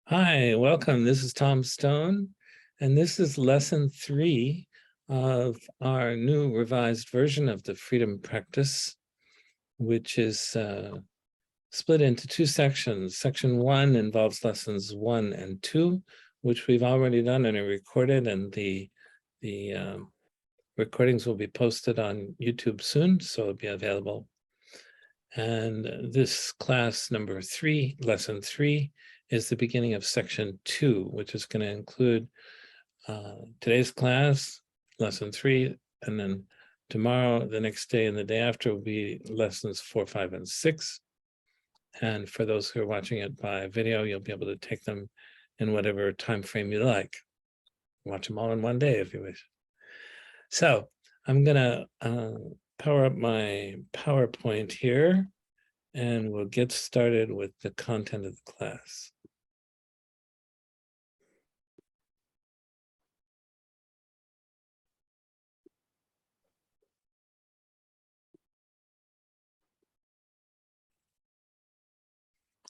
Hi, welcome. This is Tom Stone, and this is lesson 3 of our new revised version of the Freedom Practice, which is split into 2 sections. Section 1 involves lessons 1 and 2, which we've already done and are recorded, and the recordings will be posted on YouTube soon, so it'll be available. And this class number 3, lesson 3, is the beginning of section 2, which is going to include today's class, lesson 3, and then tomorrow, the next day, and the day after will be lessons 4, 5, and 6. And for those who are watching it by video, you'll be able to take them in whatever time frame you like. Watch them all in one day if you wish. So I'm going to power up my PowerPoint here, and we'll get started with the content of the class.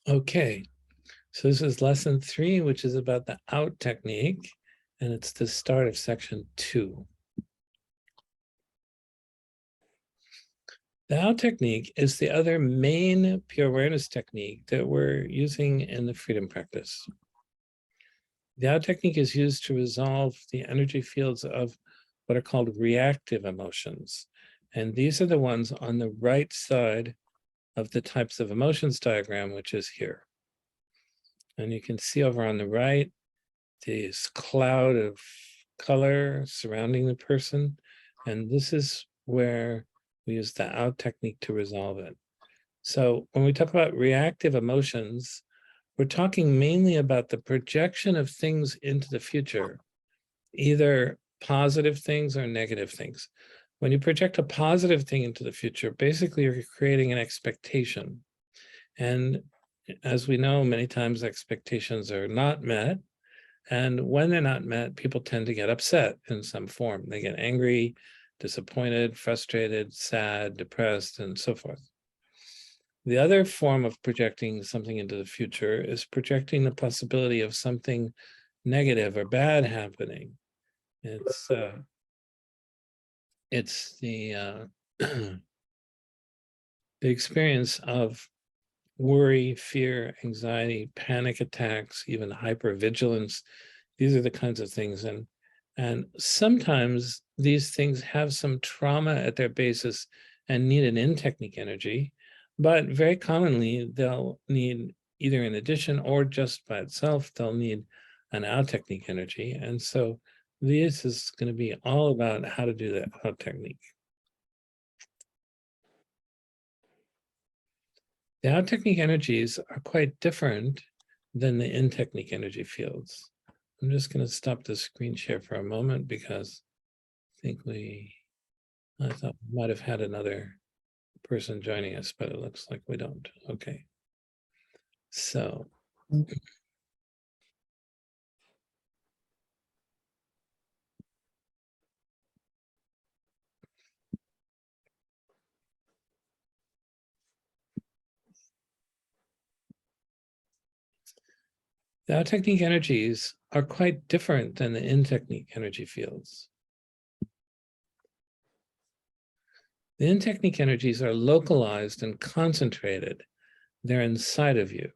Okay, so this is lesson 3, which is about the out technique, and it's the start of section 2. The out technique is the other main pure awareness technique that we're using in the freedom practice. The out technique is used to resolve the energy fields of what are called reactive emotions. And these are the ones on the right side of the types of emotions diagram, which is here. And you can see over on the right, this cloud of color surrounding the person. And this is where we use the out technique to resolve it. So when we talk about reactive emotions, we're talking mainly about the projection of things into the future, either positive things or negative things. When you project a positive thing into the future, basically you're creating an expectation. And as we know, many times expectations are not met. And when they're not met, people tend to get upset in some form. They get angry, disappointed, frustrated, sad, depressed, and so forth. The other form of projecting something into the future is projecting the possibility of something negative or bad happening. It's the the experience of worry, fear, anxiety, panic attacks, even hypervigilance. These are the kinds of things. And sometimes these things have some trauma at their basis and need an in-technique energy, but very commonly they'll need either in addition or just by itself, they'll need an out-technique energy. And so this is going to be all about how to do that out-technique. The out-technique energies are quite different than the in-technique energy fields. I'm just going to stop the screen share for a moment because I think I thought we might have had another person joining us, but it looks like we don't. Okay. So. The out-technique energies are quite different than the in-technique energy fields. The in-technique energies are localized and concentrated. They're inside of you.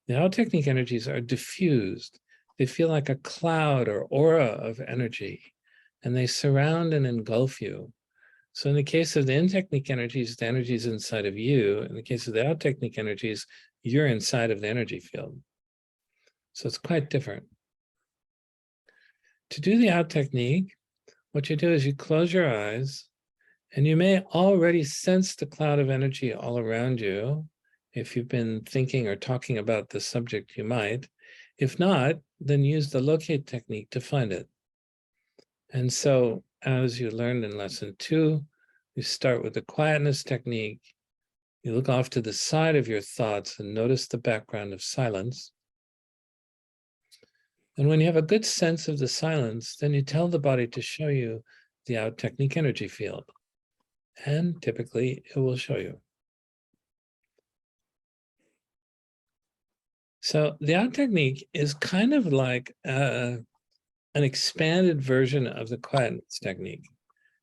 The out-technique energies are diffused. They feel like a cloud or aura of energy, and they surround and engulf you. So in the case of the in-technique energies, the energy is inside of you. In the case of the out-technique energies, you're inside of the energy field. So it's quite different. To do the out technique, what you do is you close your eyes, and you may already sense the cloud of energy all around you. If you've been thinking or talking about the subject, you might. If not, then use the locate technique to find it. And so, as you learned in lesson 2, you start with the quietness technique. You look off to the side of your thoughts and notice the background of silence. And when you have a good sense of the silence, then you tell the body to show you the out technique energy field. And typically it will show you. So the out technique is kind of like an expanded version of the quietness technique.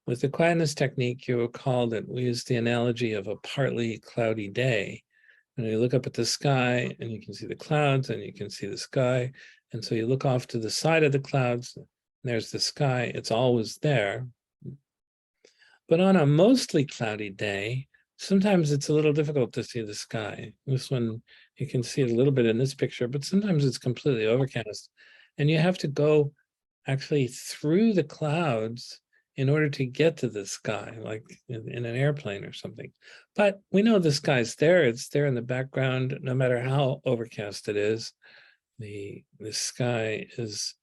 With the quietness technique, you recall that we use the analogy of a partly cloudy day. And you look up at the sky and you can see the clouds and you can see the sky. And so you look off to the side of the clouds, and there's the sky, it's always there. But on a mostly cloudy day, sometimes it's a little difficult to see the sky. This one, you can see it a little bit in this picture, but sometimes it's completely overcast. And you have to go actually through the clouds in order to get to the sky, like in an airplane or something. But we know the sky's there, it's there in the background, no matter how overcast it is. The sky is,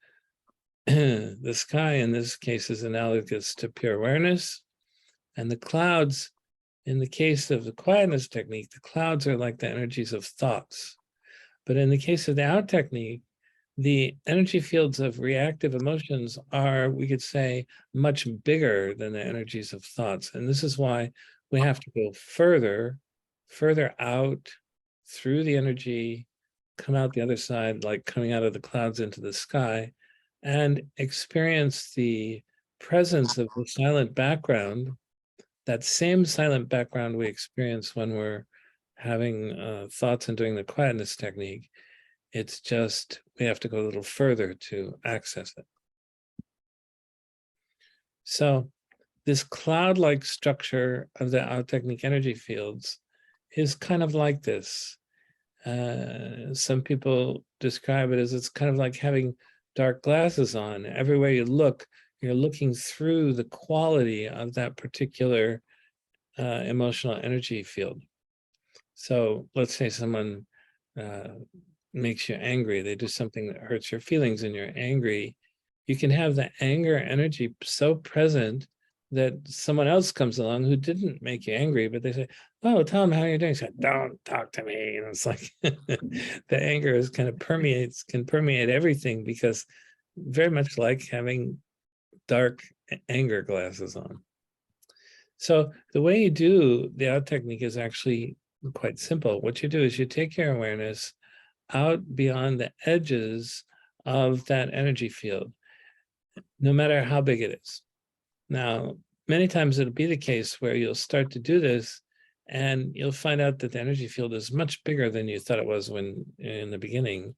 the sky in this case is analogous to pure awareness. And the clouds, in the case of the quietness technique, the clouds are like the energies of thoughts. But in the case of the out technique, the energy fields of reactive emotions are, we could say, much bigger than the energies of thoughts. And this is why we have to go further out through the energy, come out the other side, like coming out of the clouds into the sky, and experience the presence of the silent background, that same silent background we experience when we're having thoughts and doing the quietness technique. It's just, we have to go a little further to access it. So this cloud-like structure of the out technique energy fields is kind of like this. Some people describe it as it's kind of like having dark glasses on. Everywhere you look, you're looking through the quality of that particular emotional energy field. So let's say someone makes you angry, they do something that hurts your feelings and you're angry, you can have the anger energy so present that someone else comes along who didn't make you angry, but they say, oh, Tom, how are you doing? So, don't talk to me. And it's like the anger is kind of can permeate everything, because very much like having dark anger glasses on. So the way you do the out technique is actually quite simple. What you do is you take your awareness out beyond the edges of that energy field, no matter how big it is. Now, many times it'll be the case where you'll start to do this and you'll find out that the energy field is much bigger than you thought it was when in the beginning.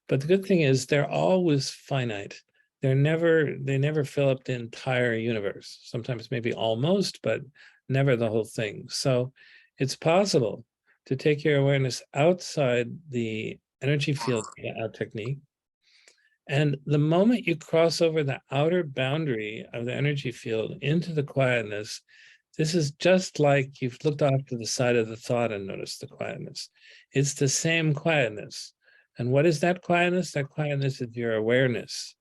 But the good thing is they're always finite. They never fill up the entire universe. Sometimes maybe almost, but never the whole thing. So it's possible to take your awareness outside the energy field out technique. And the moment you cross over the outer boundary of the energy field into the quietness, this is just like you've looked off to the side of the thought and noticed the quietness. It's the same quietness. And what is that quietness? That quietness is your awareness.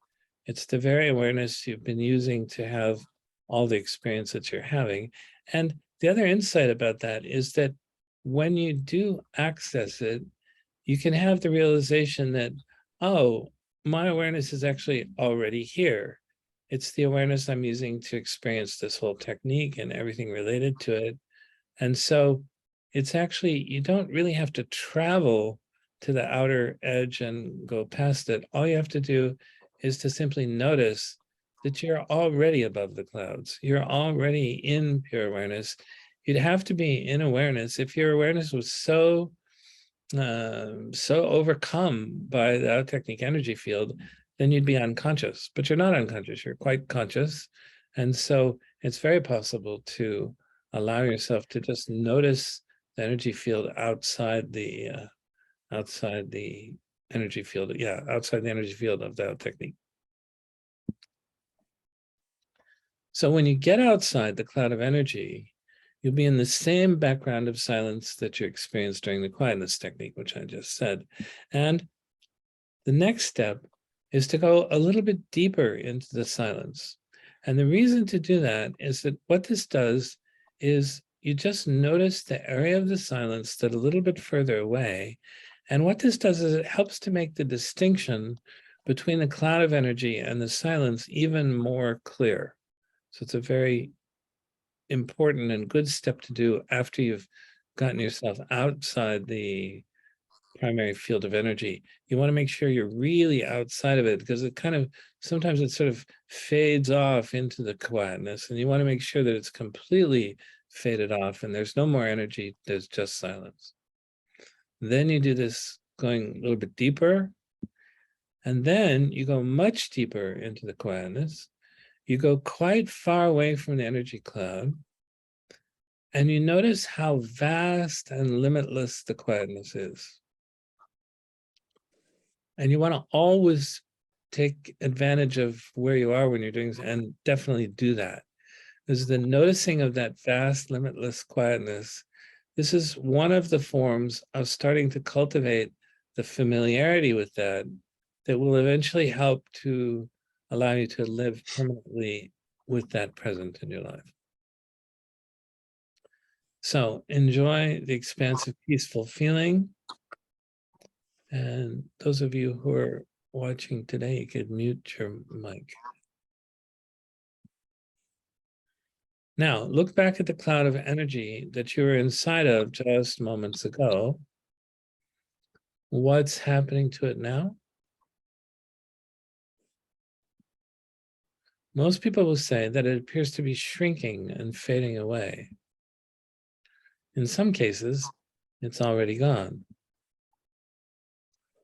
It's the very awareness you've been using to have all the experience that you're having. And the other insight about that is that when you do access it, you can have the realization that, oh, my awareness is actually already here. It's the awareness I'm using to experience this whole technique and everything related to it. And so it's actually, you don't really have to travel to the outer edge and go past it. All you have to do is to simply notice that you're already above the clouds. You're already in pure awareness. You'd have to be in awareness. If your awareness was so overcome by the out technique energy field, then you'd be unconscious, but you're not unconscious, you're quite conscious. And so it's very possible to allow yourself to just notice the energy field outside the energy field, outside the energy field of the out technique. So when you get outside the cloud of energy, you'll be in the same background of silence that you experienced during the quietness technique, which I just said. And the next step is to go a little bit deeper into the silence. And the reason to do that is that what this does is you just notice the area of the silence that's a little bit further away. And what this does is it helps to make the distinction between the cloud of energy and the silence even more clear. So it's a very important and good step to do after you've gotten yourself outside the primary field of energy. You want to make sure you're really outside of it, because it kind of, sometimes it sort of fades off into the quietness, and you want to make sure that it's completely faded off and there's no more energy, there's just silence. Then you do this going a little bit deeper, and then you go much deeper into the quietness. You go quite far away from the energy cloud, and you notice how vast and limitless the quietness is. And you want to always take advantage of where you are when you're doing this, and definitely do that. Is the noticing of that vast, limitless quietness. This is one of the forms of starting to cultivate the familiarity with that will eventually help to allow you to live permanently with that present in your life. So enjoy the expansive, peaceful feeling. And those of you who are watching today, you could mute your mic. Now, look back at the cloud of energy that you were inside of just moments ago. What's happening to it now? Most people will say that it appears to be shrinking and fading away. In some cases, it's already gone.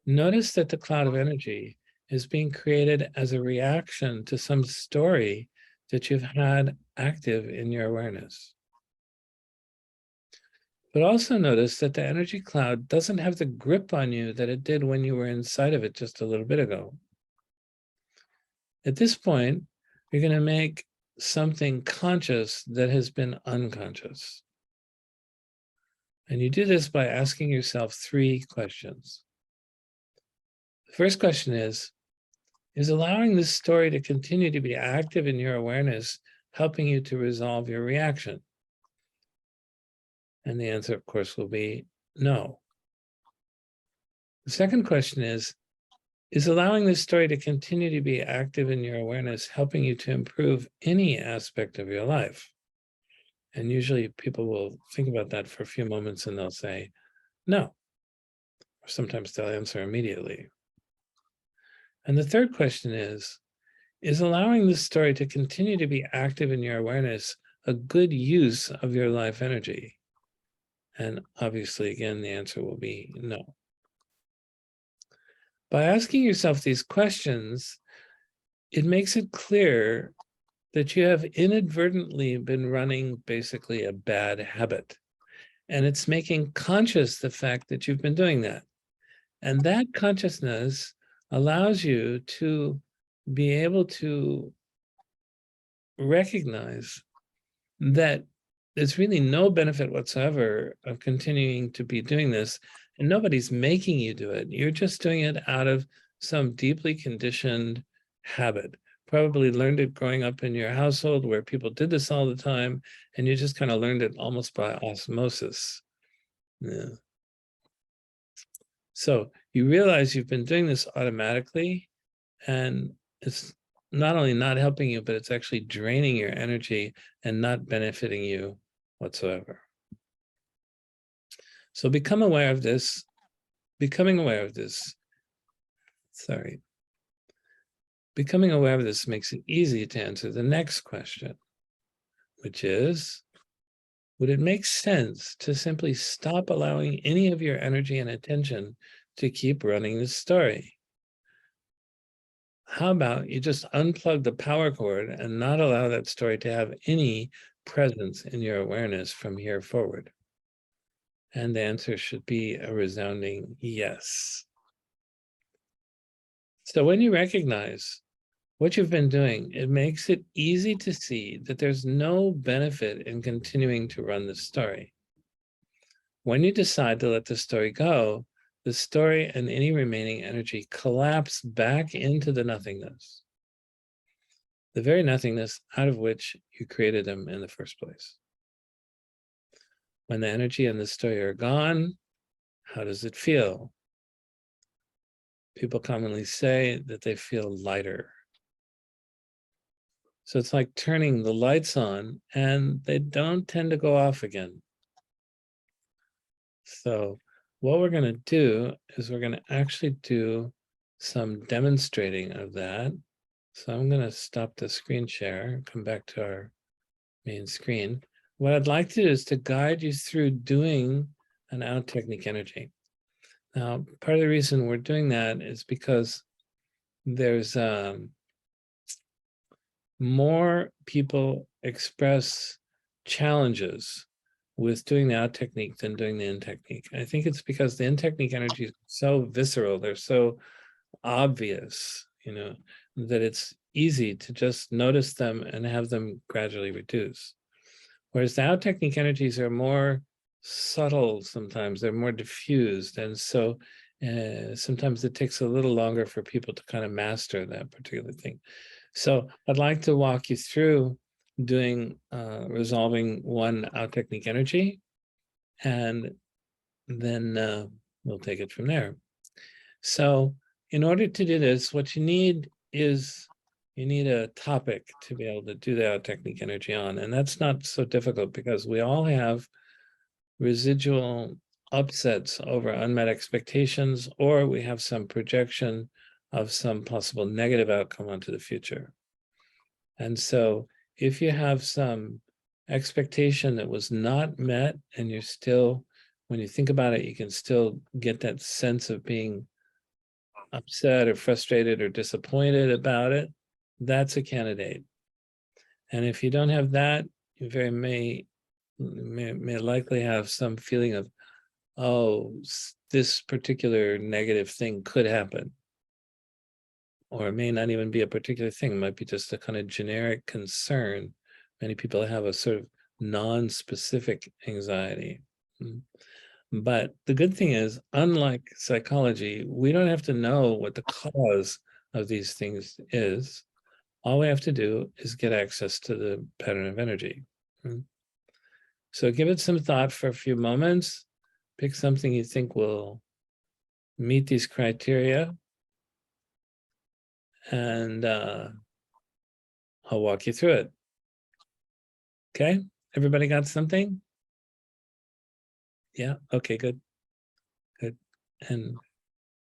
Notice that the cloud of energy is being created as a reaction to some story that you've had active in your awareness. But also notice that the energy cloud doesn't have the grip on you that it did when you were inside of it just a little bit ago. At this point, you're going to make something conscious that has been unconscious. And you do this by asking yourself 3 questions. The first question is allowing this story to continue to be active in your awareness helping you to resolve your reaction? And the answer, of course, will be no. The second question is allowing this story to continue to be active in your awareness helping you to improve any aspect of your life? And usually people will think about that for a few moments and they'll say, no. Or sometimes they'll answer immediately. And the third question is allowing this story to continue to be active in your awareness a good use of your life energy? And obviously, again, the answer will be no. By asking yourself these questions, it makes it clear that you have inadvertently been running basically a bad habit. And it's making conscious the fact that you've been doing that. And that consciousness allows you to be able to recognize that there's really no benefit whatsoever of continuing to be doing this, and nobody's making you do it. You're just doing it out of some deeply conditioned habit. Probably learned it growing up in your household where people did this all the time, and you just kind of learned it almost by osmosis. Yeah. So you realize you've been doing this automatically, and it's not only not helping you, but it's actually draining your energy and not benefiting you whatsoever. So becoming aware of this makes it easy to answer the next question, which is, would it make sense to simply stop allowing any of your energy and attention to keep running this story? How about you just unplug the power cord and not allow that story to have any presence in your awareness from here forward? And the answer should be a resounding yes. So when you recognize what you've been doing, it makes it easy to see that there's no benefit in continuing to run the story. When you decide to let the story go, the story and any remaining energy collapse back into the nothingness, the very nothingness out of which you created them in the first place. When the energy and the story are gone, how does it feel? People commonly say that they feel lighter. So it's like turning the lights on and they don't tend to go off again. So what we're going to do is we're going to actually do some demonstrating of that. So I'm going to stop the screen share, come back to our main screen. What I'd like to do is to guide you through doing an out technique energy. Now, part of the reason we're doing that is because there's more people express challenges with doing the out technique than doing the in technique. I think it's because the in technique energy is so visceral, they're so obvious, that it's easy to just notice them and have them gradually reduce. Whereas the out technique energies are more subtle sometimes, they're more diffused. And so sometimes it takes a little longer for people to kind of master that particular thing. So I'd like to walk you through doing resolving one out technique energy, and then we'll take it from there. So in order to do this, what you need is you need a topic to be able to do the out technique energy on. And that's not so difficult because we all have residual upsets over unmet expectations, or we have some projection of some possible negative outcome onto the future. And so if you have some expectation that was not met and you're still, when you think about it, you can still get that sense of being upset or frustrated or disappointed about it, that's a candidate. And if you don't have that, you very may likely have some feeling of, oh, this particular negative thing could happen. Or it may not even be a particular thing, it might be just a kind of generic concern. Many people have a sort of non-specific anxiety. But the good thing is, unlike psychology, we don't have to know what the cause of these things is. All we have to do is get access to the pattern of energy. So give it some thought for a few moments. Pick something you think will meet these criteria, and I'll walk you through it. Okay, everybody got something? Yeah, okay, good. Good. And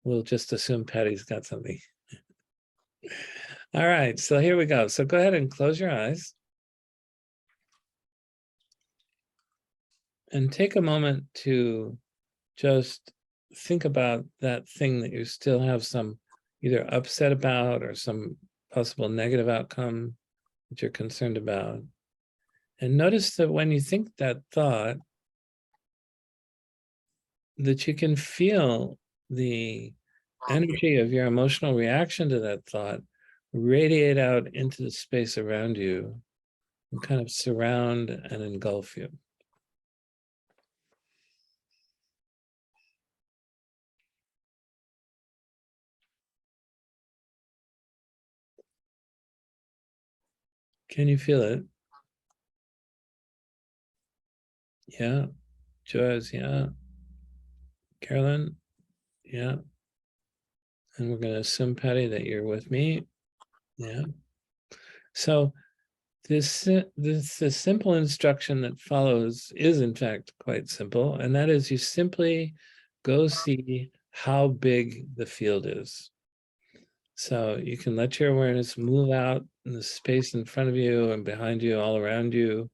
we'll just assume Patty's got something. All right, so here we go. So go ahead and close your eyes. And take a moment to just think about that thing that you still have some either upset about or some possible negative outcome that you're concerned about. And notice that when you think that thought, that you can feel the energy of your emotional reaction to that thought radiate out into the space around you and kind of surround and engulf you. Can you feel it? Yeah. Joyce, yeah. Carolyn, yeah. And we're going to assume, Patty, that you're with me. Yeah. So this the simple instruction that follows is in fact quite simple, and that is you simply go see how big the field is. So you can let your awareness move out in the space in front of you and behind you, all around you,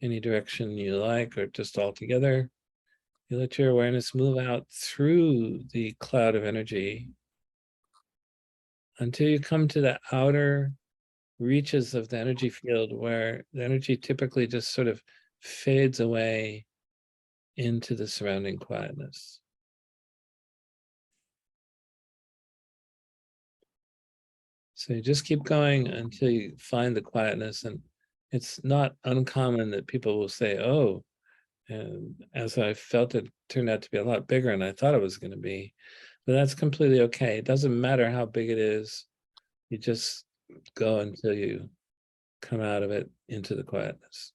any direction you like, or just all together. You let your awareness move out through the cloud of energy until you come to the outer reaches of the energy field, where the energy typically just sort of fades away into the surrounding quietness. So you just keep going until you find the quietness. And it's not uncommon that people will say, oh, and as I felt, it turned out to be a lot bigger than I thought it was going to be. But that's completely okay. It doesn't matter how big it is. You just go until you come out of it into the quietness.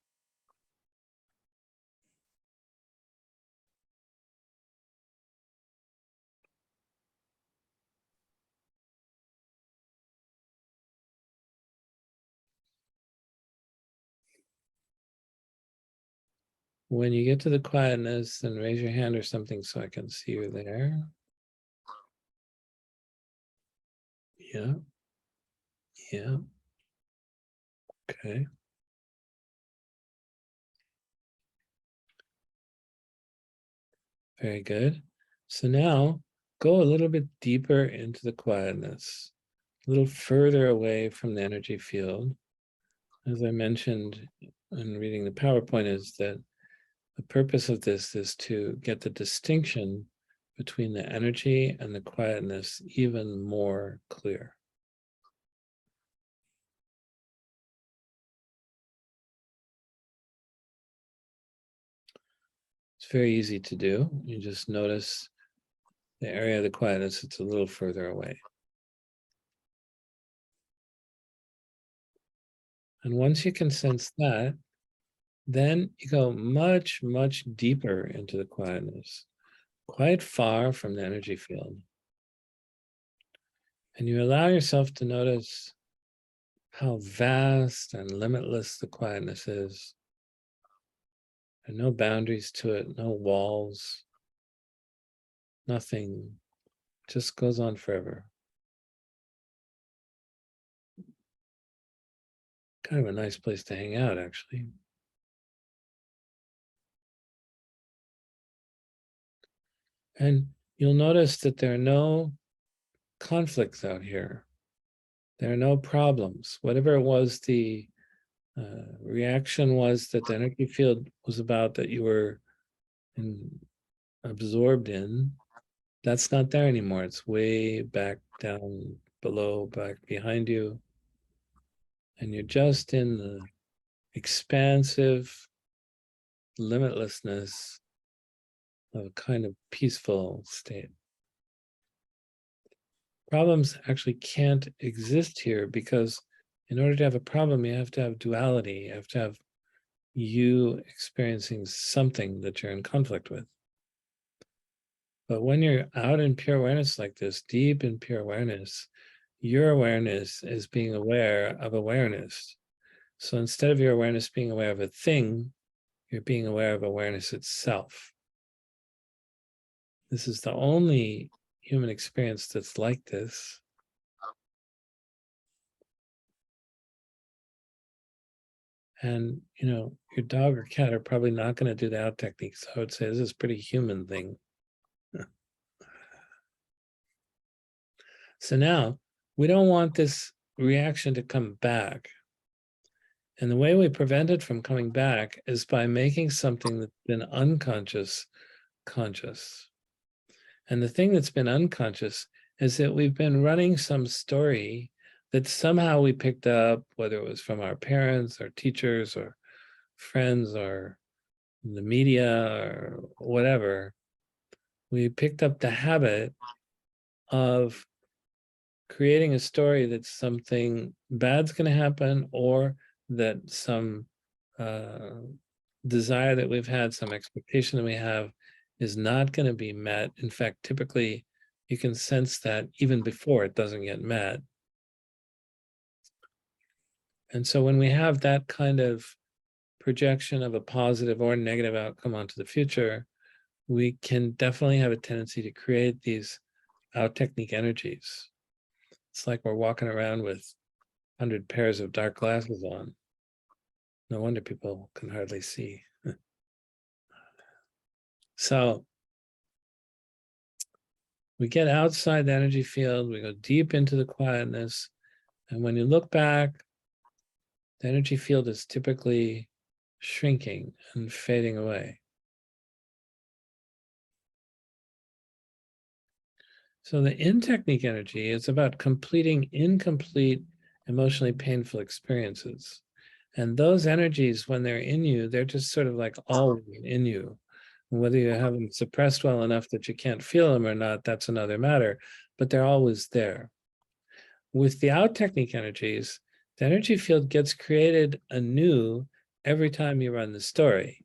When you get to the quietness, then raise your hand or something so I can see you there. Yeah. Yeah. Okay. Very good. So now go a little bit deeper into the quietness, a little further away from the energy field. As I mentioned in reading the PowerPoint, is that the purpose of this is to get the distinction between the energy and the quietness even more clear. It's very easy to do. You just notice the area of the quietness, it's a little further away. And once you can sense that, then you go much, much deeper into the quietness, quite far from the energy field. And you allow yourself to notice how vast and limitless the quietness is. There are no boundaries to it, no walls, nothing, just goes on forever. Kind of a nice place to hang out, actually. And you'll notice that there are no conflicts out here. There are no problems. Whatever it was the reaction was that the energy field was about that you were absorbed in, that's not there anymore. It's way back down below, back behind you. And you're just in the expansive limitlessness of a kind of peaceful state. Problems actually can't exist here because in order to have a problem, you have to have duality. You have to have you experiencing something that you're in conflict with. But when you're out in pure awareness like this, deep in pure awareness, your awareness is being aware of awareness. So instead of your awareness being aware of a thing, you're being aware of awareness itself. This is the only human experience that's like this. And, you know, your dog or cat are probably not going to do the out technique. So I would say this is a pretty human thing. So now we don't want this reaction to come back. And the way we prevent it from coming back is by making something that's been unconscious conscious. And the thing that's been unconscious is that we've been running some story that somehow we picked up, whether it was from our parents or teachers or friends or the media or whatever. We picked up the habit of creating a story that something bad's going to happen or that some desire that we've had, some expectation that we have is not going to be met. In fact, typically you can sense that even before it doesn't get met. And so when we have that kind of projection of a positive or negative outcome onto the future, we can definitely have a tendency to create these out technique energies. It's like we're walking around with 100 pairs of dark glasses on. No wonder people can hardly see. So we get outside the energy field, we go deep into the quietness, and when you look back, the energy field is typically shrinking and fading away. So the in-technique energy is about completing incomplete, emotionally painful experiences. And those energies, when they're in you, they're just sort of like always in you. Whether you have them suppressed well enough that you can't feel them or not, that's another matter, but they're always there. With the out technique energies, the energy field gets created anew every time you run the story.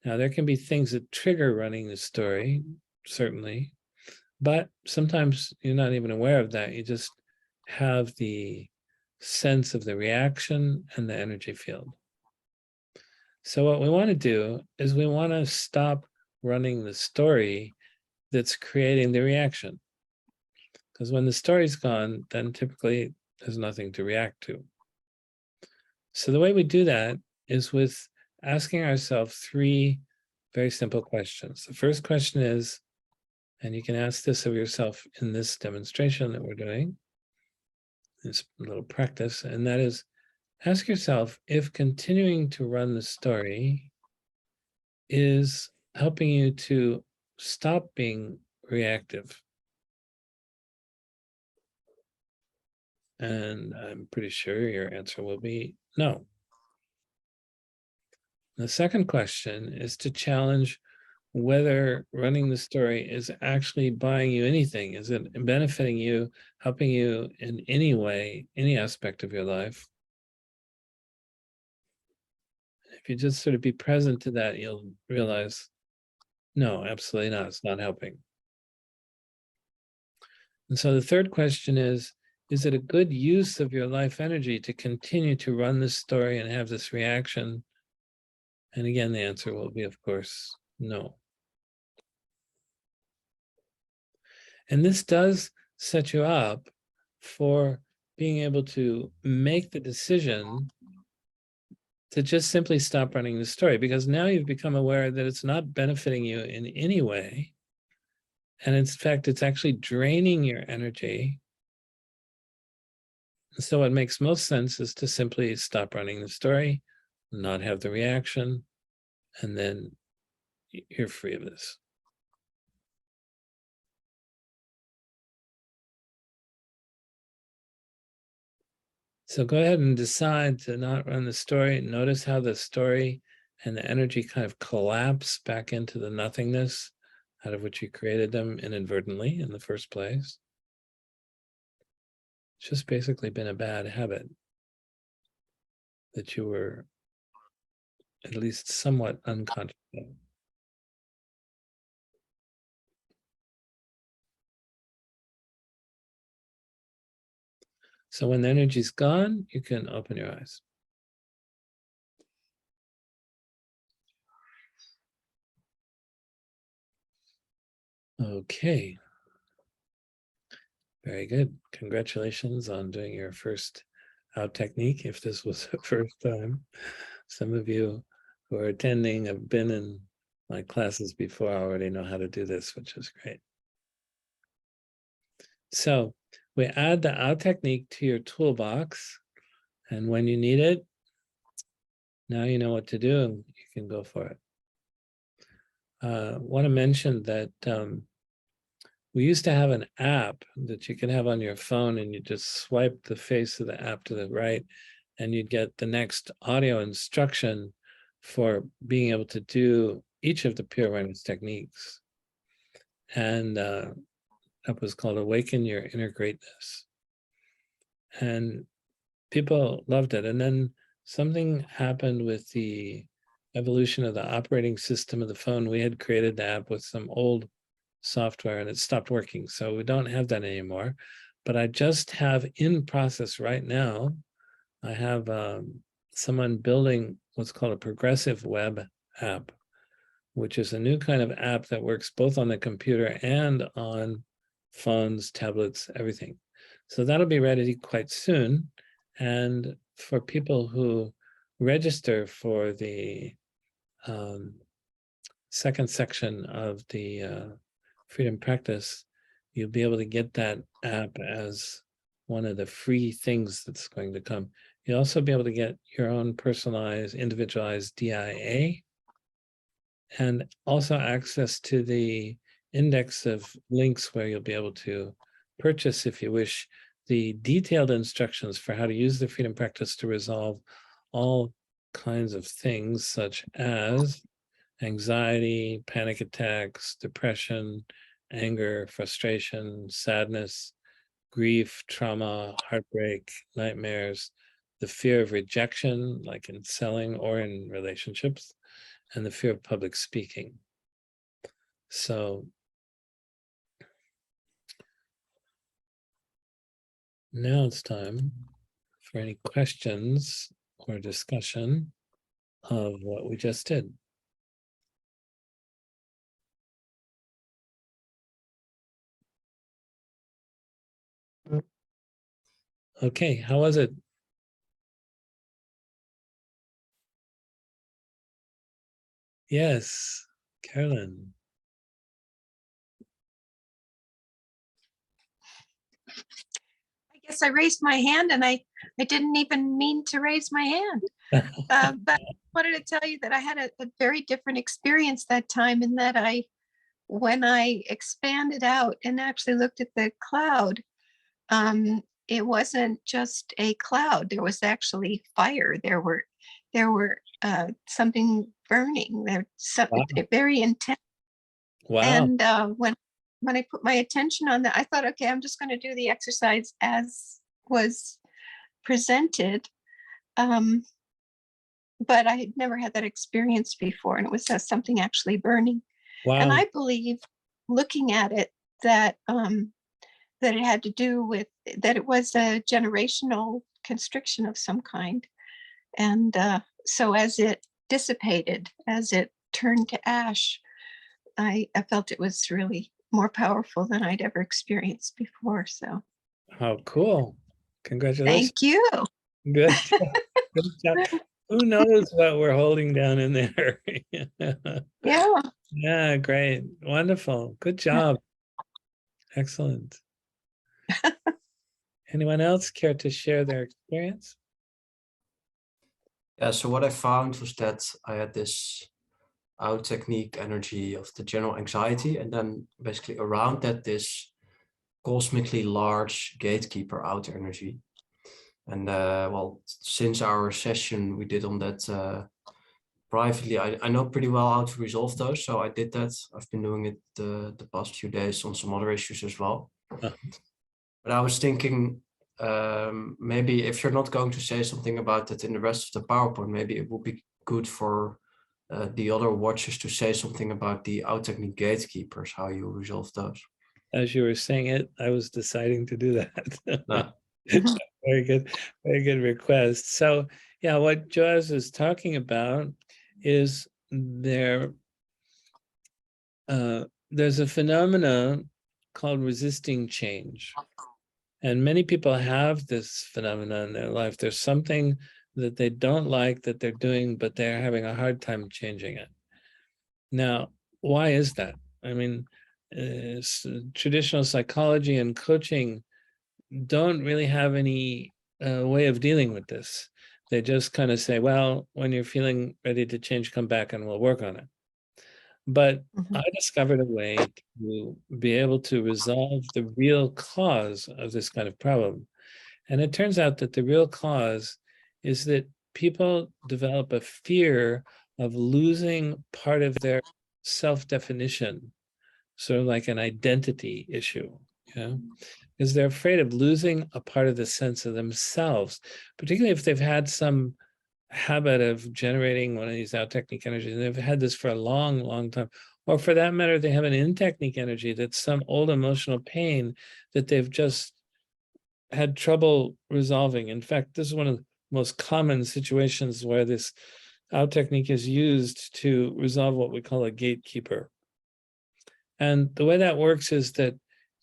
Now, there can be things that trigger running the story, certainly, but sometimes you're not even aware of that. You just have the sense of the reaction and the energy field. So what we want to do is we want to stop running the story that's creating the reaction. Because when the story's gone, then typically there's nothing to react to. So the way we do that is with asking ourselves 3 very simple questions. The first question is, and you can ask this of yourself in this demonstration that we're doing, this little practice, and that is, ask yourself if continuing to run the story is helping you to stop being reactive. And I'm pretty sure your answer will be no. The second question is to challenge whether running the story is actually buying you anything. Is it benefiting you, helping you in any way, any aspect of your life? If you just sort of be present to that, you'll realize, no, absolutely not. It's not helping. And so the third question is it a good use of your life energy to continue to run this story and have this reaction? And again, the answer will be, of course, no. And this does set you up for being able to make the decision to just simply stop running the story, because now you've become aware that it's not benefiting you in any way. And in fact, it's actually draining your energy. So what makes most sense is to simply stop running the story, not have the reaction, and then you're free of this. So go ahead and decide to not run the story. Notice how the story and the energy kind of collapse back into the nothingness out of which you created them inadvertently in the first place. It's just basically been a bad habit that you were at least somewhat unconscious of. So when the energy's gone, you can open your eyes. Okay. Very good. Congratulations on doing your first out technique, if this was the first time. Some of you who are attending have been in my classes before, already know how to do this, which is great. So we add the out technique to your toolbox, and when you need it, now you know what to do and you can go for it. Want to mention that we used to have an app that you can have on your phone, and you just swipe the face of the app to the right and you'd get the next audio instruction for being able to do each of the pure awareness techniques. And that was called Awaken Your Inner Greatness. And people loved it. And then something happened with the evolution of the operating system of the phone. We had created the app with some old software and it stopped working. So we don't have that anymore. But I just have in process right now, I have someone building what's called a progressive web app, which is a new kind of app that works both on the computer and on phones, tablets, everything. So that'll be ready quite soon. And for people who register for the second section of the Freedom Practice, you'll be able to get that app as one of the free things that's going to come. You'll also be able to get your own personalized, individualized DIA, and also access to the index of links where you'll be able to purchase, if you wish, the detailed instructions for how to use the Freedom Practice to resolve all kinds of things such as anxiety, panic attacks, depression, anger, frustration, sadness, grief, trauma, heartbreak, nightmares, the fear of rejection, like in selling or in relationships, and the fear of public speaking. So now it's time for any questions or discussion. of what we just did. Okay, how was it? Yes, Carolyn. I guess I raised my hand and I didn't even mean to raise my hand. But I wanted to tell you that I had a very different experience that time, in that when I expanded out and actually looked at the cloud, it wasn't just a cloud. There was actually fire. There were something burning. There, Wow. very intense. Wow. And when I put my attention on that, I thought, okay, I'm just going to do the exercise as was presented. But I had never had that experience before, and it was something actually burning. Wow. And I believe, looking at it, that that it had to do with that it was a generational constriction of some kind. And so as it dissipated, as it turned to ash, I felt it was really more powerful than I'd ever experienced before. So how cool. Congratulations. thank you. Good job. Good job. Who knows what we're holding down in there? Yeah. Yeah, great. Wonderful. Good job. Excellent. Anyone else care to share their experience? Yeah, so what I found was that I had this out technique energy of the general anxiety, and then basically around that, this cosmically large gatekeeper out energy. And well, since our session we did on that privately, I know pretty well how to resolve those. So I did that. I've been doing it the past few days on some other issues as well. But I was thinking, maybe if you're not going to say something about it in the rest of the PowerPoint, maybe it would be good for the other watchers to say something about the out technique gatekeepers, how you resolve those. As you were saying it, I was deciding to do that. No. Very good request. So yeah, what Joaz is talking about is there's a phenomena called resisting change. And many people have this phenomena in their life. There's something that they don't like that they're doing, but they're having a hard time changing it. Now, why is that? I mean, traditional psychology and coaching don't really have any way of dealing with this. They just kind of say, well, when you're feeling ready to change, come back and we'll work on it. But I discovered a way to be able to resolve the real cause of this kind of problem. And it turns out that the real cause is that people develop a fear of losing part of their self-definition, sort of like an identity issue, you know? Because they're afraid of losing a part of the sense of themselves, particularly if they've had some habit of generating one of these out technique energies, and they've had this for a long, long time. Or for that matter, they have an in technique energy that's some old emotional pain that they've just had trouble resolving. In fact, this is one of the most common situations where this out technique is used to resolve what we call a gatekeeper. And the way that works is that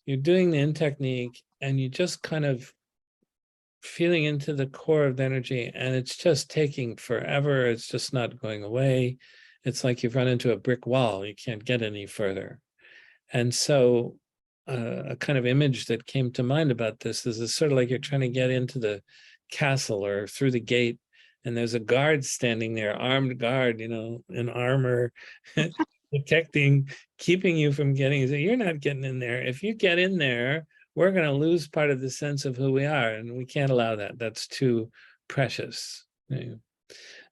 you're doing the in technique and you just kind of feeling into the core of the energy, and it's just taking forever. It's just not going away. It's like you've run into a brick wall. You can't get any further. And so a kind of image that came to mind about this is it's sort of like you're trying to get into the castle or through the gate, and there's a guard standing there, armed guard, you know, in armor, protecting, keeping you from getting, you're not getting in there. If you get in there, we're going to lose part of the sense of who we are, and we can't allow that. That's too precious.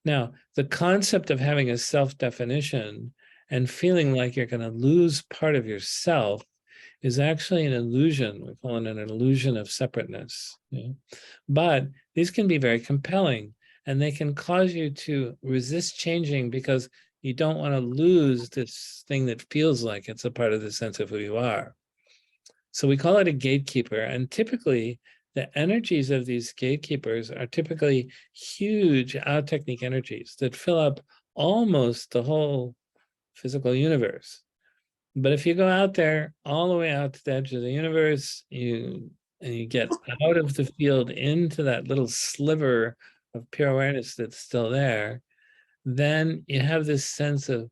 Now, the concept of having a self-definition and feeling like you're going to lose part of yourself is actually an illusion. We call it an illusion of separateness. But these can be very compelling, and they can cause you to resist changing because you don't want to lose this thing that feels like it's a part of the sense of who you are. So we call it a gatekeeper, and typically the energies of these gatekeepers are typically huge out technique energies that fill up almost the whole physical universe. But if you go out there, all the way out to the edge of the universe, and you get out of the field into that little sliver of pure awareness that's still there, then you have this sense of,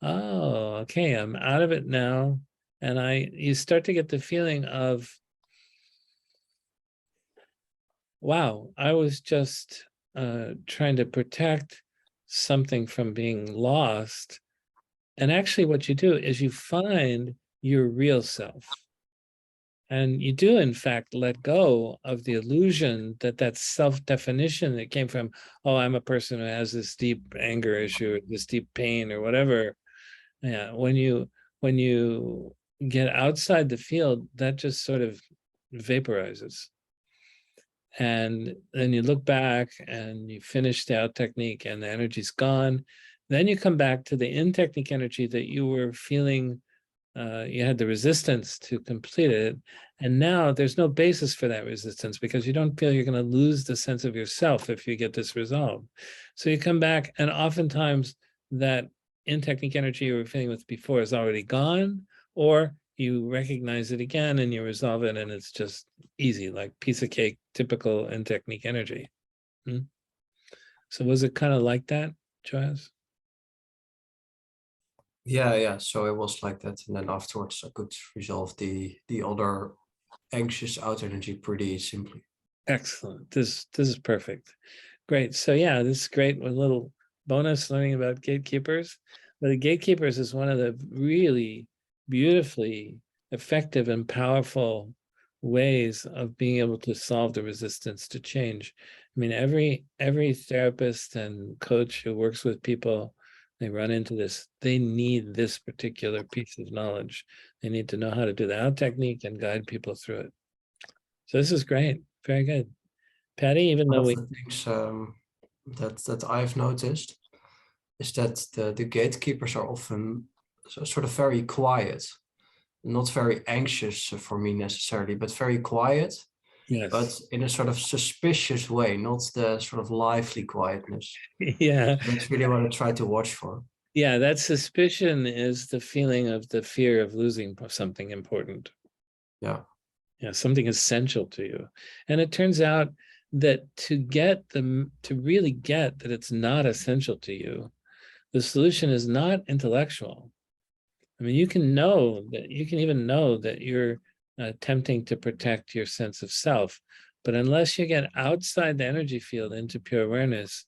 oh, okay, I'm out of it now. And you start to get the feeling of, wow, I was just trying to protect something from being lost. And actually what you do is you find your real self. And you do, in fact, let go of the illusion that that self-definition that came from, oh, I'm a person who has this deep anger issue, or this deep pain or whatever. Yeah, when you get outside the field, that just sort of vaporizes. And then you look back and you finish the out technique and the energy's gone. Then you come back to the in technique energy that you were feeling, you had the resistance to complete it. And now there's no basis for that resistance because you don't feel you're going to lose the sense of yourself if you get this resolved. So you come back, and oftentimes that in technique energy you were feeling with before is already gone, or you recognize it again and you resolve it, and it's just easy, like piece of cake, typical in technique energy. So was it kind of like that, Joaz? Yeah. So it was like that, and then afterwards I could resolve the other anxious out energy pretty simply. Excellent. This is perfect. Great. So yeah, this is great. With a little bonus learning about gatekeepers. But the gatekeepers is one of the really beautifully effective and powerful ways of being able to solve the resistance to change. I mean, every therapist and coach who works with people, they run into this. They need this particular piece of knowledge. They need to know how to do the out technique and guide people through it. So this is great. Very good. Patty, even though One of the things that I've noticed is that the gatekeepers are often sort of very quiet, not very anxious for me necessarily, but very quiet, yes. but in a sort of suspicious way, not the sort of lively quietness. Yeah. So that's really what I try to watch for. Yeah, that suspicion is the feeling of the fear of losing something important. Yeah. Yeah, something essential to you. And it turns out that to really get that it's not essential to you, the solution is not intellectual. I mean, you can even know that you're attempting to protect your sense of self, but unless you get outside the energy field into pure awareness,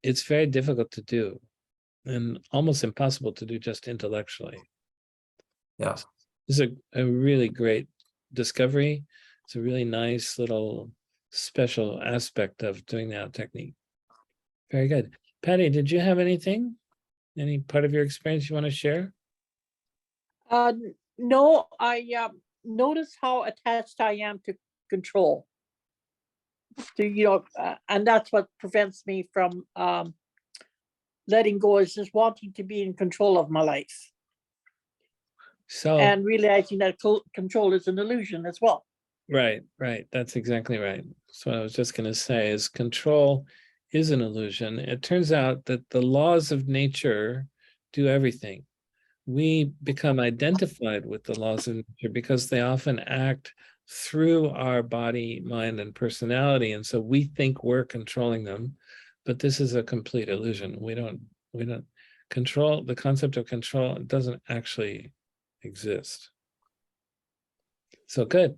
it's very difficult to do and almost impossible to do just intellectually. Yeah. This is a really great discovery. It's a really nice little special aspect of doing the out technique. Very good. Patty, did you have anything? Any part of your experience you want to share? No, I notice how attached I am to control. And that's what prevents me from letting go, is just wanting to be in control of my life. So, and realizing that control is an illusion as well. Right. That's exactly right. So I was just going to say is control is an illusion. It turns out that the laws of nature do everything. We become identified with the laws of nature because they often act through our body, mind, and personality. And so we think we're controlling them, but this is a complete illusion. We don't control. The concept of control doesn't actually exist. So good.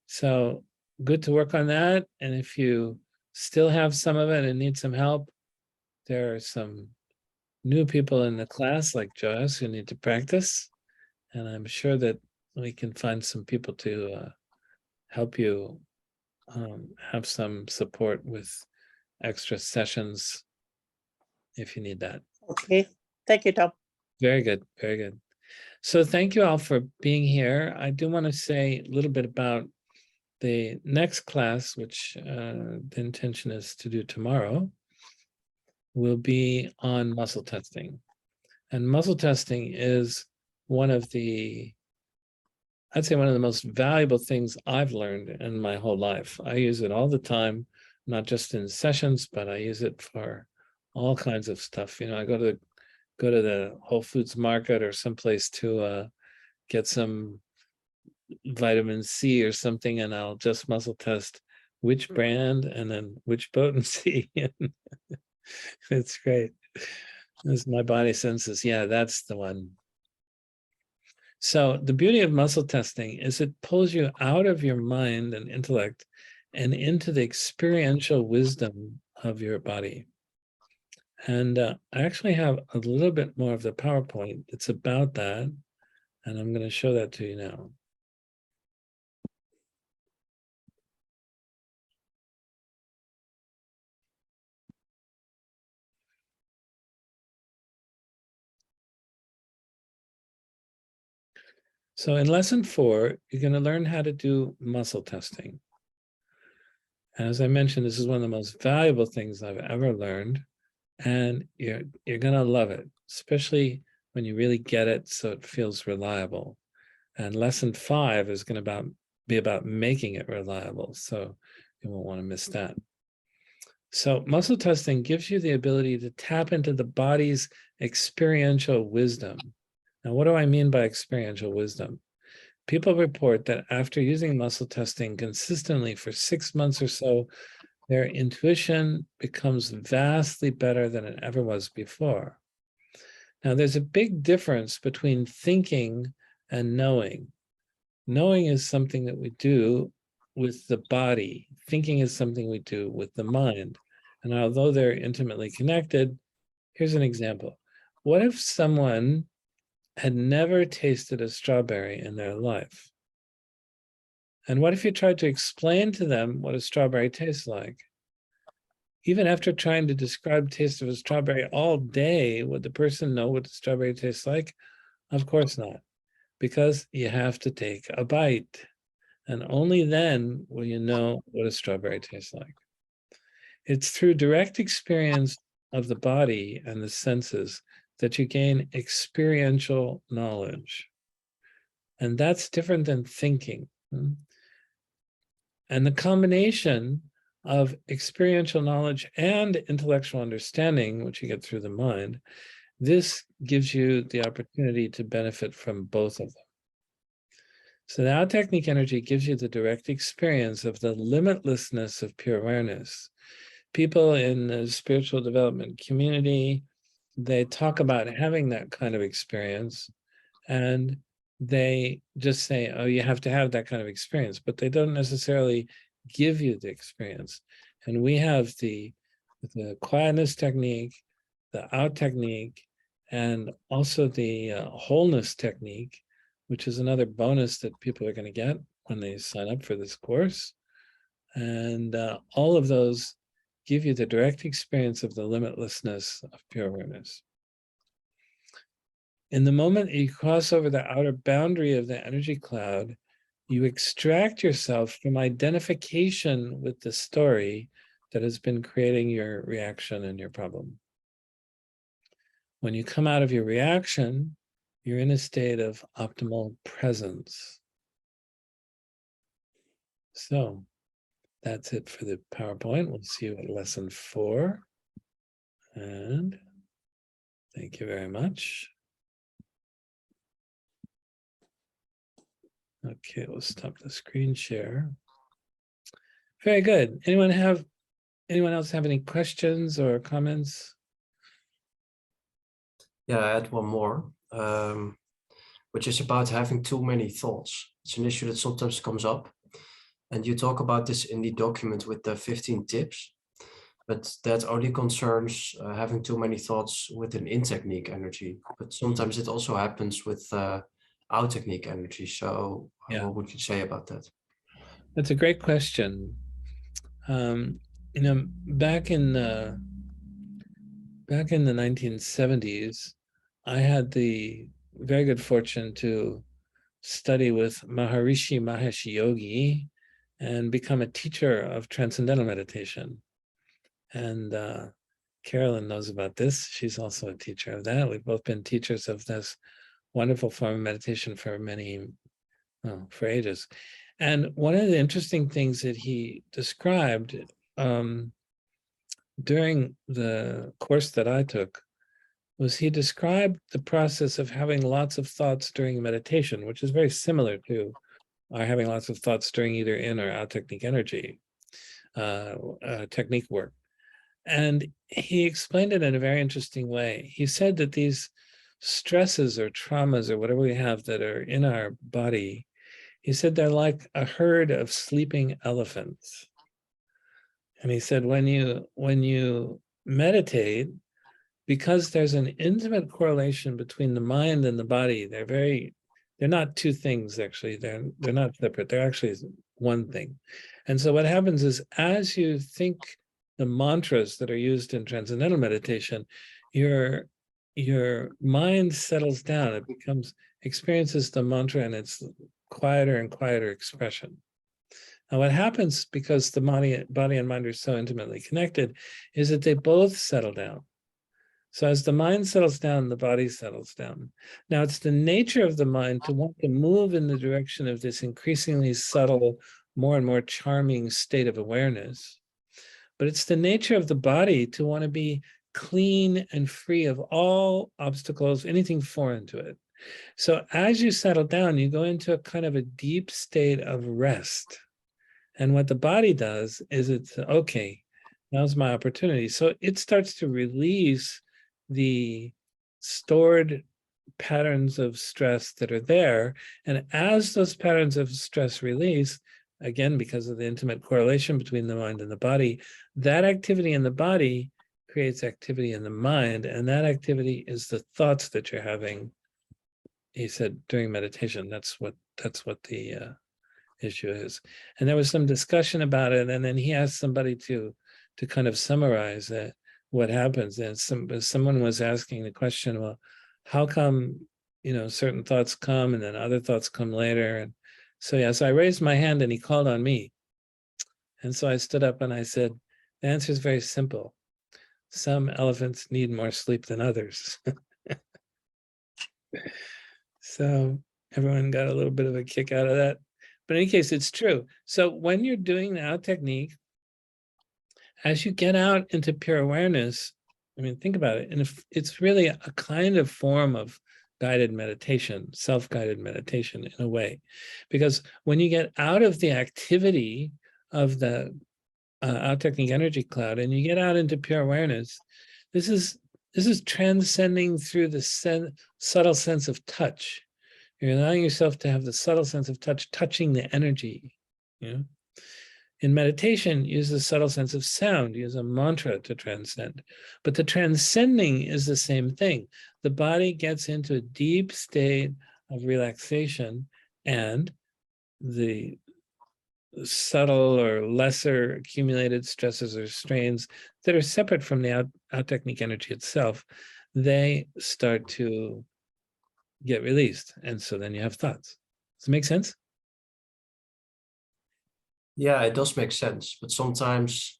So good to work on that. And if you still have some of it and need some help, there are some new people in the class like Joaz who need to practice. And I'm sure that we can find some people to help you have some support with extra sessions if you need that. Okay. Thank you, Tom. Very good. Very good. So thank you all for being here. I do want to say a little bit about the next class, which the intention is to do tomorrow, will be on muscle testing. And muscle testing is one of the I'd say one of the most valuable things I've learned in my whole life. I use it all the time, not just in sessions, but I use it for all kinds of stuff. You know, I go to the Whole Foods market or someplace to get some vitamin C or something, and I'll just muscle test which brand and then which potency. It's great. As my body senses, yeah, that's the one. So the beauty of muscle testing is it pulls you out of your mind and intellect and into the experiential wisdom of your body. And I actually have a little bit more of the PowerPoint that's about that, and I'm going to show that to you now. So in lesson 4, you're going to learn how to do muscle testing. And as I mentioned, this is one of the most valuable things I've ever learned, and you're going to love it, especially when you really get it so it feels reliable. And lesson 5 is going to be about making it reliable, so you won't want to miss that. So muscle testing gives you the ability to tap into the body's experiential wisdom. Now, what do I mean by experiential wisdom? People report that after using muscle testing consistently for 6 months or so, their intuition becomes vastly better than it ever was before. Now, there's a big difference between thinking and knowing. Knowing is something that we do with the body. Thinking is something we do with the mind. And although they're intimately connected, here's an example. What if someone had never tasted a strawberry in their life? And what if you tried to explain to them what a strawberry tastes like? Even after trying to describe the taste of a strawberry all day, would the person know what a strawberry tastes like? Of course not, because you have to take a bite. And only then will you know what a strawberry tastes like. It's through direct experience of the body and the senses that you gain experiential knowledge. And that's different than thinking. And the combination of experiential knowledge and intellectual understanding, which you get through the mind, this gives you the opportunity to benefit from both of them. So the Out Technique energy gives you the direct experience of the limitlessness of pure awareness. People in the spiritual development community, they talk about having that kind of experience, and they just say, oh, you have to have that kind of experience, but they don't necessarily give you the experience. And we have the quietness technique, the Out Technique, and also the wholeness technique, which is another bonus that people are going to get when they sign up for this course. And all of those give you the direct experience of the limitlessness of pure awareness. In the moment you cross over the outer boundary of the energy cloud, you extract yourself from identification with the story that has been creating your reaction and your problem. When you come out of your reaction, you're in a state of optimal presence. So that's it for the PowerPoint. We'll see you at lesson 4. And thank you very much. Okay, we'll stop the screen share. Very good. Anyone else have any questions or comments? Yeah, I had one more, which is about having too many thoughts. It's an issue that sometimes comes up. And you talk about this in the document with the 15 tips, but that only concerns having too many thoughts with an in-technique energy. But sometimes it also happens with out-technique energy. So Yeah. what would you say about that? That's a great question. You know, back in the 1970s, I had the very good fortune to study with Maharishi Mahesh Yogi and become a teacher of transcendental meditation. And Carolyn knows about this. She's also a teacher of that. We've both been teachers of this wonderful form of meditation for many for ages. And one of the interesting things that he described during the course that I took was he described the process of having lots of thoughts during meditation, which is very similar to our having lots of thoughts during either in or out technique energy, technique work. And he explained it in a very interesting way. He said that these stresses or traumas or whatever we have that are in our body, he said they're like a herd of sleeping elephants. And he said, when you meditate, because there's an intimate correlation between the mind and the body, they're not two things, actually. They're not separate. They're actually one thing. And so what happens is, as you think the mantras that are used in transcendental meditation, your mind settles down. It experiences the mantra and its quieter and quieter expression. Now, what happens, because the body and mind are so intimately connected, is that they both settle down. So as the mind settles down, the body settles down. Now, it's the nature of the mind to want to move in the direction of this increasingly subtle, more and more charming state of awareness. But it's the nature of the body to want to be clean and free of all obstacles, anything foreign to it. So as you settle down, you go into a kind of a deep state of rest. And what the body does is it's, okay, now's my opportunity. So it starts to release the stored patterns of stress that are there. And as those patterns of stress release, again, because of the intimate correlation between the mind and the body, that activity in the body creates activity in the mind. And that activity is the thoughts that you're having. He said during meditation, that's what the issue is. And there was some discussion about it. And then he asked somebody to kind of summarize what happens. And someone was asking the question, well, how come, certain thoughts come and then other thoughts come later? And so, yes, I raised my hand and he called on me. And so I stood up and I said, the answer is very simple. Some elephants need more sleep than others. So everyone got a little bit of a kick out of that. But in any case, it's true. So when you're doing the out technique, as you get out into pure awareness, I mean, think about it. And it's really a kind of form of guided meditation, self-guided meditation in a way. Because when you get out of the activity of the out technique energy cloud and you get out into pure awareness, this is transcending through the subtle sense of touch. You're allowing yourself to have the subtle sense of touch, touching the energy. In meditation, use the subtle sense of sound, use a mantra to transcend. But the transcending is the same thing. The body gets into a deep state of relaxation, and the subtle or lesser accumulated stresses or strains that are separate from the out technique energy itself, they start to get released. And so then you have thoughts. Does it make sense? Yeah, it does make sense. But sometimes,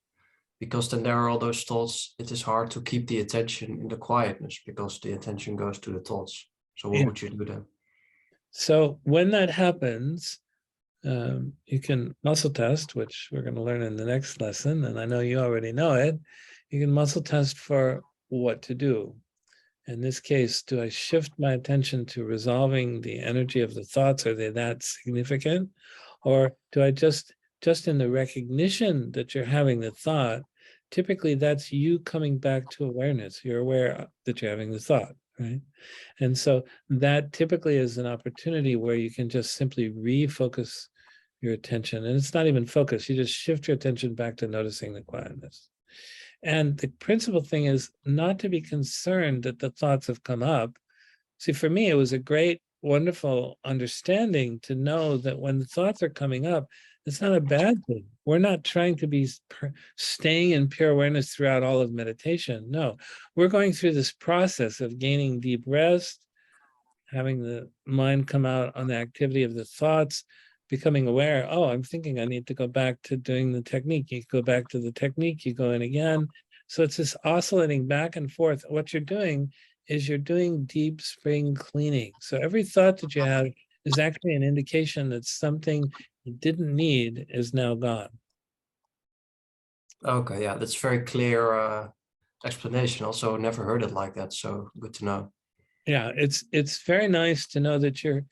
because then there are all those thoughts, it is hard to keep the attention in the quietness because the attention goes to the thoughts. So what would you do then? So when that happens, you can muscle test, which we're going to learn in the next lesson. And I know you already know it. You can muscle test for what to do. In this case, do I shift my attention to resolving the energy of the thoughts? Are they that significant? Or do I just in the recognition that you're having the thought, typically that's you coming back to awareness. You're aware that you're having the thought, right? And so that typically is an opportunity where you can just simply refocus your attention. And it's not even focus, you just shift your attention back to noticing the quietness. And the principal thing is not to be concerned that the thoughts have come up. See, for me, it was a great, wonderful understanding to know that when the thoughts are coming up, it's not a bad thing. We're not trying to be staying in pure awareness throughout all of meditation. No, we're going through this process of gaining deep rest, having the mind come out on the activity of the thoughts, becoming aware, oh, I'm thinking I need to go back to doing the technique. You go back to the technique, you go in again. So it's this oscillating back and forth. What you're doing is you're doing deep spring cleaning. So every thought that you have is actually an indication that something you didn't need is now gone. Okay, yeah, that's very clear explanation. Also, never heard it like that, so good to know. Yeah, it's very nice to know that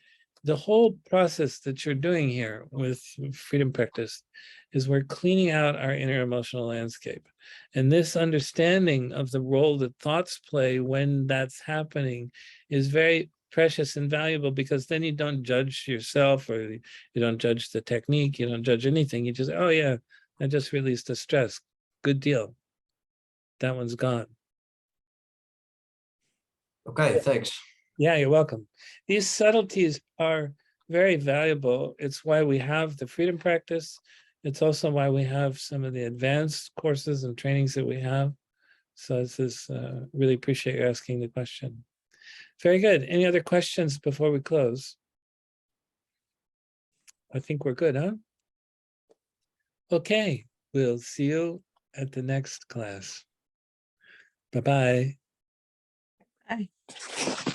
the whole process that you're doing here with freedom practice is we're cleaning out our inner emotional landscape. And this understanding of the role that thoughts play when that's happening is very precious and valuable, because then you don't judge yourself, or you don't judge the technique, you don't judge anything. You just, oh yeah, I just released the stress. Good deal. That one's gone. Okay, thanks. Yeah, you're welcome. These subtleties are very valuable. It's why we have the freedom practice. It's also why we have some of the advanced courses and trainings that we have. So this is really appreciate you asking the question. Very good. Any other questions before we close? I think we're good, huh? Okay, we'll see you at the next class. Bye-bye. Bye.